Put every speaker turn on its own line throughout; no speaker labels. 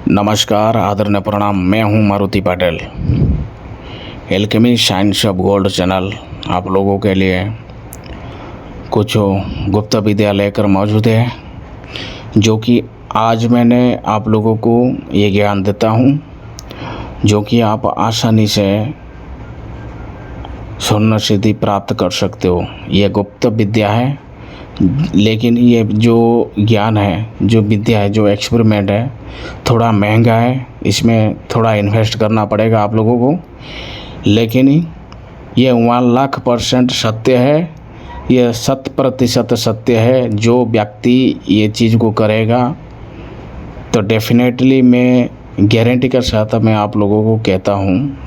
नमस्कार, आदरणीय प्रणाम। मैं हूं Maruti Patel. Alchemy science of gold channel आप लोगों के लिए कुछ गुप्त विद्या लेकर मौजूद है, जो कि आज मैंने आप लोगों को ये ज्ञान देता हूं, जो कि आप आसानी से स्वर्ण सिद्धि प्राप्त कर सकते हो। ये गुप्त विद्या है, लेकिन ये जो ज्ञान है, जो विद्या है, जो एक्सपेरिमेंट है, थोड़ा महंगा है। इसमें थोड़ा इन्वेस्ट करना पड़ेगा आप लोगों को, लेकिन ये 1,00,000% सत्य है। ये 100% सत्य है। जो व्यक्ति ये चीज़ को करेगा तो डेफिनेटली मैं गारंटी के साथ मैं आप लोगों को कहता हूँ,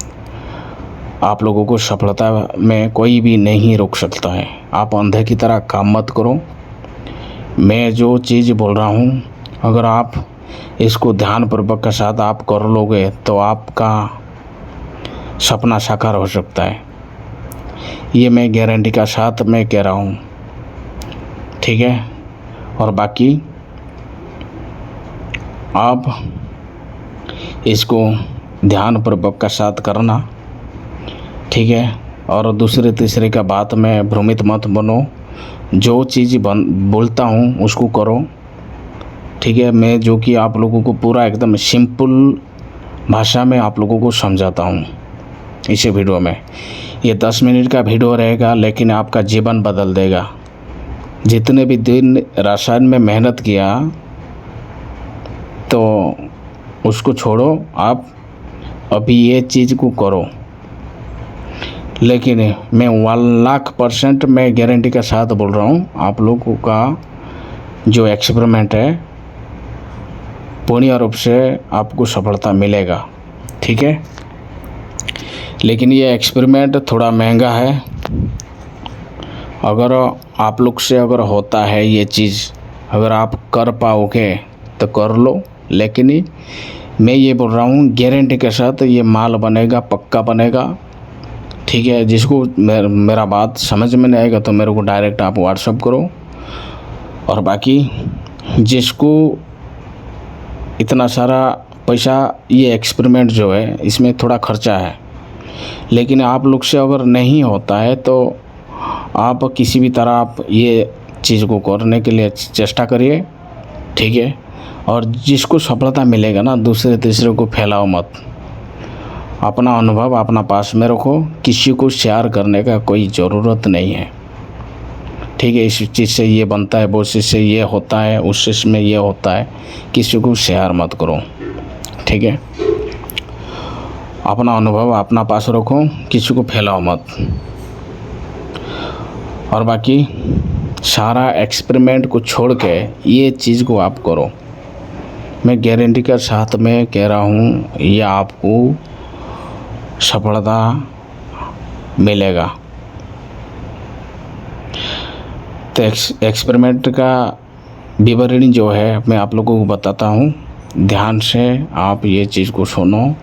आप लोगों को सफलता में कोई भी नहीं रोक सकता है। आप अंधे की तरह काम मत करो। मैं जो चीज़ बोल रहा हूँ, अगर आप इसको ध्यानपूर्वक के साथ आप कर लोगे तो आपका सपना साकार हो सकता है। ये मैं गारंटी के साथ मैं कह रहा हूँ, ठीक है। और बाकी आप इसको ध्यानपूर्वक के साथ करना, ठीक है। और दूसरे तीसरे का बात में भ्रमित मत बनो। जो चीज़ बोलता हूँ उसको करो, ठीक है। मैं जो कि आप लोगों को पूरा एकदम सिंपल भाषा में आप लोगों को समझाता हूँ इस वीडियो में। ये 10 मिनट का वीडियो रहेगा, लेकिन आपका जीवन बदल देगा। जितने भी दिन रसायन में मेहनत किया तो उसको छोड़ो, आप अभी ये चीज़ को करो। लेकिन मैं 1,00,000% मैं गारंटी के साथ बोल रहा हूँ, आप लोगों का जो एक्सपेरिमेंट है पूर्ण रूप से आपको सफलता मिलेगा, ठीक है। लेकिन ये एक्सपेरिमेंट थोड़ा महंगा है। अगर आप लोग से अगर होता है ये चीज़, अगर आप कर पाओगे तो कर लो। लेकिन मैं ये बोल रहा हूँ गारंटी के साथ ये माल बनेगा, पक्का बनेगा, ठीक है। जिसको मेरा बात समझ में नहीं आएगा तो मेरे को डायरेक्ट आप व्हाट्सअप करो। और बाकी जिसको इतना सारा पैसा, ये एक्सपेरिमेंट जो है इसमें थोड़ा खर्चा है, लेकिन आप लोग से अगर नहीं होता है तो आप किसी भी तरह आप ये चीज़ को करने के लिए चेष्टा करिए, ठीक है। और जिसको सफलता मिलेगा ना, दूसरे तीसरे को फैलाओ मत। अपना अनुभव अपना पास में रखो, किसी को शेयर करने का कोई ज़रूरत नहीं है, ठीक है। इस चीज़ से ये बनता है, वो चीज़ से ये होता है, उस चीज़ में ये होता है, किसी को शेयर मत करो, ठीक है। अपना अनुभव अपना पास रखो, किसी को फैलाओ मत। और बाकी सारा एक्सपेरिमेंट को छोड़ के ये चीज़ को आप करो। मैं गारंटी के साथ में कह रहा हूँ, ये आपको सफलता मिलेगा। तो एक्सपेरिमेंट का विवरण जो है मैं आप लोगों को बताता हूँ, ध्यान से आप ये चीज़ को सुनो।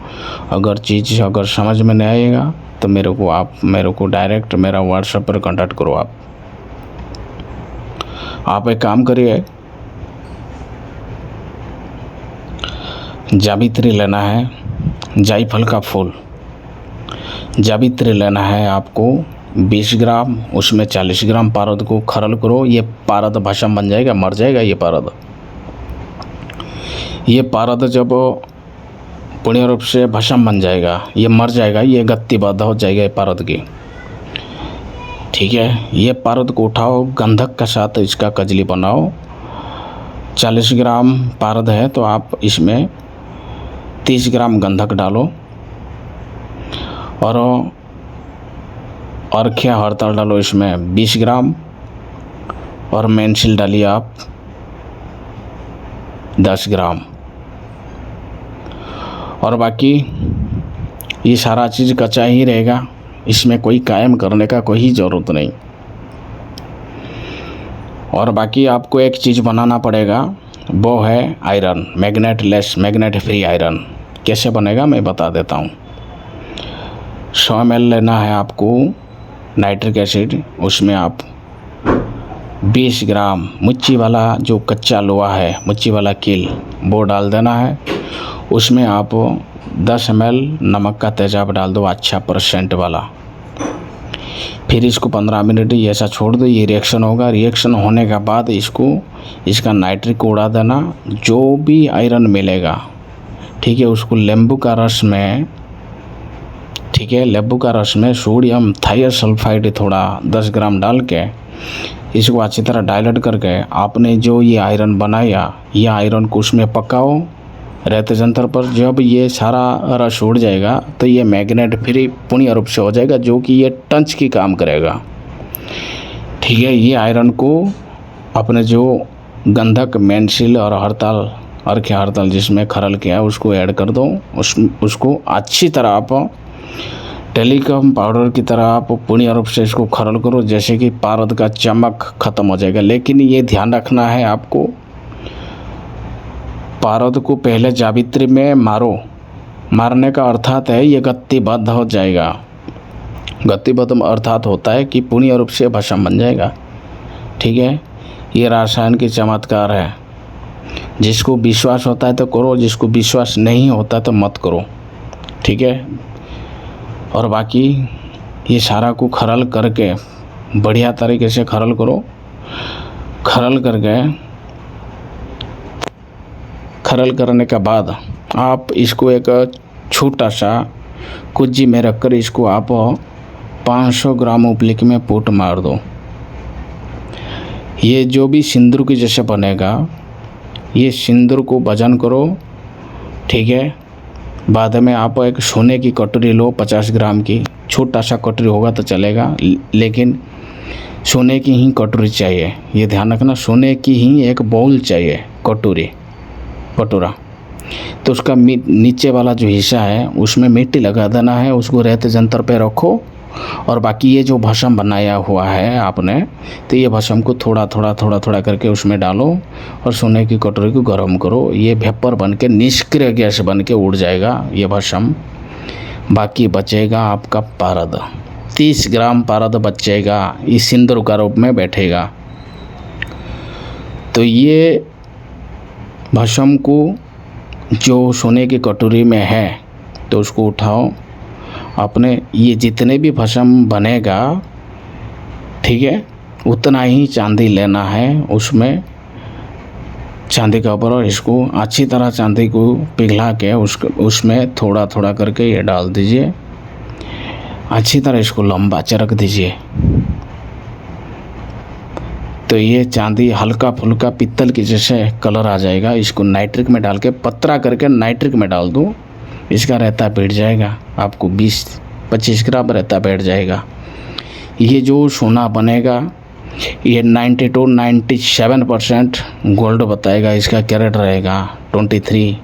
अगर चीज़ अगर समझ में नहीं आएगा तो मेरे को डायरेक्ट मेरा व्हाट्सएप पर कांटेक्ट करो। आप एक काम करिए, जावित्री लेना है, जायफल का फूल जावित्री लेना है आपको 20 ग्राम। उसमें 40 ग्राम पारद को खरल करो। ये पारद भस्म बन जाएगा, मर जाएगा ये पारद जब पूर्ण रूप से भस्म बन जाएगा, ये मर जाएगा, ये गत्तीबद्ध हो जाएगा ये पारद की, ठीक है। ये पारद को उठाओ, गंधक के साथ इसका कजली बनाओ। 40 ग्राम पारद है तो आप इसमें 30 ग्राम गंधक डालो, और अर्घ्य हरतल डालो इसमें 20 ग्राम, और मेंसिल डालिए आप 10 ग्राम। और बाकी ये सारा चीज़ कच्चा ही रहेगा, इसमें कोई कायम करने का कोई ज़रूरत नहीं। और बाकी आपको एक चीज़ बनाना पड़ेगा, वो है आयरन, मैग्नेट फ्री आयरन। कैसे बनेगा मैं बता देता हूँ। 100 ml लेना है आपको नाइट्रिक एसिड, उसमें आप 20 ग्राम मुच्ची वाला जो कच्चा लोहा है, मुच्ची वाला कील, वो डाल देना है। उसमें आप 10 ml नमक का तेजाब डाल दो, अच्छा % वाला। फिर इसको 15 मिनट ही ऐसा छोड़ दो, ये रिएक्शन होगा। रिएक्शन होने के बाद इसका नाइट्रिक उड़ा देना, जो भी आयरन मिलेगा, ठीक है, उसको नींबू का रस में, ठीक है, नींबू का रस में सोडियम थायोसल्फाइड थोड़ा 10 ग्राम डाल के इसको अच्छी तरह डाइल्यूट करके आपने जो ये आयरन बनाया, ये आयरन को उसमें पकाओ रहते जंतर पर। जब ये सारा रस उड़ जाएगा तो ये मैग्नेट फ्री पूर्ण रूप से हो जाएगा, जो कि ये टंच की काम करेगा, ठीक है। ये आयरन को अपने जो गंधक, मेंसिल और हड़ताल, अर्घ्य हड़ताल जिसमें खरल किया है उसको ऐड कर दो। उसको अच्छी तरह आप टेलीकॉम पाउडर की तरह आप पूर्ण रूप से इसको खरल करो, जैसे कि पारद का चमक खत्म हो जाएगा। लेकिन ये ध्यान रखना है आपको, पारद को पहले जावित्री में मारो। मारने का अर्थात है ये गतिबद्ध हो जाएगा। गतिबद्ध अर्थात होता है कि पूर्ण रूप से भस्म बन जाएगा, ठीक है। ये रासायन की चमत्कार है। जिसको विश्वास होता है तो करो, जिसको विश्वास नहीं होता तो मत करो, ठीक है। और बाकी ये सारा को खरल करके बढ़िया तरीके से खरल करो। खरल करने के बाद आप इसको एक छोटा सा कुज्जी में रखकर इसको आप 500 ग्राम उपलिक में फूट मार दो। ये जो भी सिंदूर की जैसे बनेगा, ये सिंदूर को वजन करो, ठीक है। बाद में आप एक सोने की कटोरी लो 50 ग्राम की, छोटा सा कटोरी होगा तो चलेगा, लेकिन सोने की ही कटोरी चाहिए। ये ध्यान रखना, सोने की ही एक बाउल चाहिए, कटोरा। तो उसका नीचे वाला जो हिस्सा है उसमें मिट्टी लगा देना है, उसको रेत जंतर पे रखो। और बाकी ये जो भस्म बनाया हुआ है आपने, तो ये भस्म को थोड़ा थोड़ा करके उसमें डालो और सोने की कटोरी को गर्म करो। ये वेपर बन के, निष्क्रिय गैस बन के उड़ जाएगा ये भस्म। बाकी बचेगा आपका पारद, 30 ग्राम पारद बचेगा, इस सिंदूर का रूप में बैठेगा। तो ये भस्म को जो सोने की कटोरी में है तो उसको उठाओ। अपने ये जितने भी भस्म बनेगा, ठीक है, उतना ही चांदी लेना है उसमें, चांदी का ऊपर। और इसको अच्छी तरह चांदी को पिघला के उसमें थोड़ा करके ये डाल दीजिए। अच्छी तरह इसको लंबा चरक दीजिए। तो ये चांदी हल्का फुल्का पित्तल की जैसे कलर आ जाएगा। इसको नाइट्रिक में डाल के पतरा करके नाइट्रिक में डाल दो, इसका रहता बैठ जाएगा। आपको 20-25 ग्राम रहता बैठ जाएगा। ये जो सोना बनेगा ये 92-97% गोल्ड बताएगा। इसका कैरेट रहेगा 23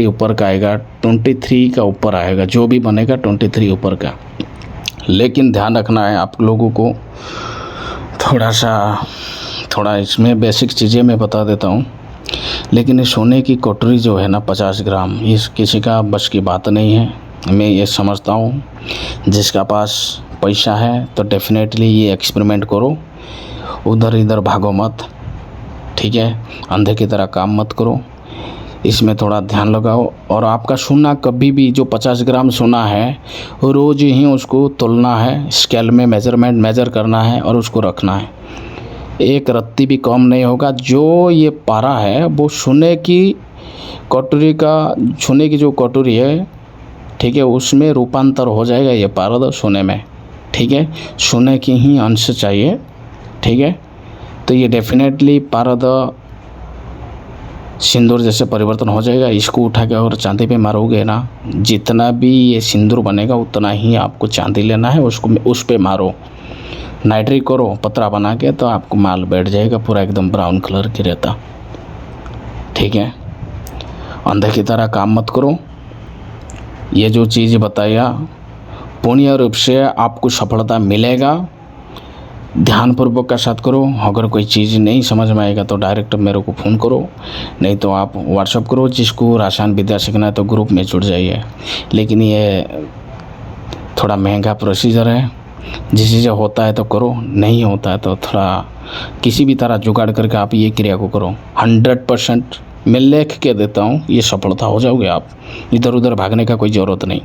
ऊपर का आएगा, 23 का ऊपर आएगा। जो भी बनेगा 23 ऊपर का। लेकिन ध्यान रखना है आप लोगों को, थोड़ा इसमें बेसिक चीज़ें मैं बता देता हूँ। लेकिन ये सोने की कटोरी जो है ना 50 ग्राम, ये किसी का बस की बात नहीं है। मैं ये समझता हूँ जिसका पास पैसा है तो डेफिनेटली ये एक्सपेरिमेंट करो, उधर इधर भागो मत, ठीक है। अंधे की तरह काम मत करो, इसमें थोड़ा ध्यान लगाओ। और आपका सोना कभी भी जो 50 ग्राम सोना है रोज़ ही उसको तोलना है, स्केल में मेजर करना है और उसको रखना है। एक रत्ती भी कम नहीं होगा। जो ये पारा है वो सोने की जो कटोरी है, ठीक है, उसमें रूपांतर हो जाएगा ये पारा सोने में, ठीक है। सोने की ही अंश चाहिए, ठीक है। तो ये डेफिनेटली पारा सिंदूर जैसे परिवर्तन हो जाएगा। इसको उठा के और चांदी पे मारोगे ना, जितना भी ये सिंदूर बनेगा उतना ही आपको चांदी लेना है, उस पे मारो, नाइट्रिक करो पतरा बना के, तो आपको माल बैठ जाएगा पूरा एकदम ब्राउन कलर की रहता, ठीक है। अंधे की तरह काम मत करो। ये जो चीज़ बताया पूर्ण रूप से आपको सफलता मिलेगा। ध्यानपूर्वक का साथ करो। अगर कोई चीज़ नहीं समझ में आएगा तो डायरेक्ट मेरे को फ़ोन करो, नहीं तो आप व्हाट्सअप करो। जिसको रसायन विद्या सीखना है तो ग्रुप में जुड़ जाइए। लेकिन ये थोड़ा महंगा प्रोसीजर है, जिस चीज़ होता है तो करो, नहीं होता है तो थोड़ा किसी भी तरह जुगाड़ करके आप ये क्रिया को करो। 100% मैं लिख के देता हूँ, ये सफलता हो जाओगे आप। इधर उधर भागने का कोई ज़रूरत नहीं।